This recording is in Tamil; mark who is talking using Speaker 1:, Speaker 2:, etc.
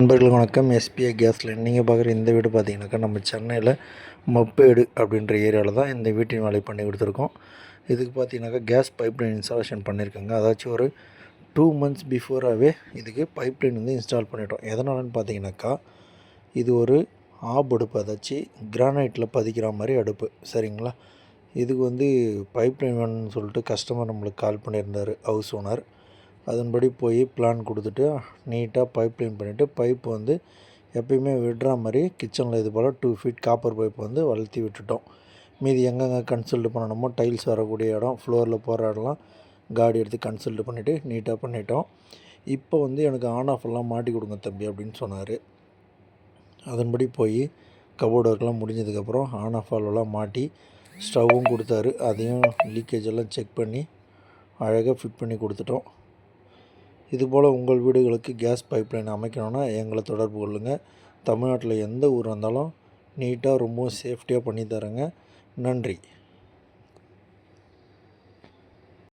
Speaker 1: நண்பர்களுக்கு வணக்கம். எஸ்பிஐ கேஸ் லைன் நீங்கள் பார்க்குற இந்த வீடு பார்த்தீங்கன்னாக்கா நம்ம சென்னையில் மப்பேடு அப்படின்ற ஏரியாவில் தான் இந்த வீட்டின் வேலை பண்ணி கொடுத்துருக்கோம். இதுக்கு பார்த்தீங்கன்னாக்கா கேஸ் பைப்லைன் இன்ஸ்டாலேஷன் பண்ணியிருக்காங்க. அதாச்சும் ஒரு 2 months பிஃபோராகவே இதுக்கு பைப்லைன் வந்து இன்ஸ்டால் பண்ணிட்டோம். எதனாலன்னு பார்த்தீங்கன்னாக்கா இது ஒரு அடுப்பு, அதாச்சும் கிரானைட்டில் பதிக்கிற மாதிரி அடுப்பு, சரிங்களா. இதுக்கு வந்து பைப்லைன் வேணும்னு சொல்லிட்டு கஸ்டமர் நம்மளுக்கு கால் பண்ணியிருந்தார், ஹவுஸ் ஓனர். அதன்படி போய் பிளான் கொடுத்துட்டு நீட்டாக பைப்லைன் பண்ணிவிட்டு பைப்பு வந்து எப்பயுமே விடுற மாதிரி கிச்சனில் இது போல் 2 feet காப்பர் பைப் வந்து வளர்த்தி விட்டுட்டோம். மீதி எங்கெங்கே கன்சல்ட் பண்ணணுமோ டைல்ஸ் வரக்கூடிய இடம், ஃப்ளோரில் போகிற இடம்லாம் காடி எடுத்து கன்சல்ட் பண்ணிவிட்டு நீட்டாக பண்ணிட்டோம். இப்போ வந்து எனக்கு ஆன் ஆஃப் எல்லாம் மாட்டி கொடுங்க தம்பி அப்படின்னு சொன்னார். அதன்படி போய் கபோர்டு ஒர்க்லாம் முடிஞ்சதுக்கப்புறம் ஆன் ஆஃப் ஆல்வெல்லாம் மாட்டி ஸ்டவ்வும் கொடுத்தாரு. அதையும் லீக்கேஜ் எல்லாம் செக் பண்ணி அழகாக ஃபிட் பண்ணி கொடுத்துட்டோம். இதுபோல் உங்கள் வீடுகளுக்கு கேஸ் பைப்லைன் அமைக்கணும்னா எங்களை தொடர்பு கொள்ளுங்கள். தமிழ்நாட்டில் எந்த ஊர் இருந்தாலும் நீட்டாக ரொம்பவும் சேஃப்டியாக பண்ணி தரேங்க. நன்றி.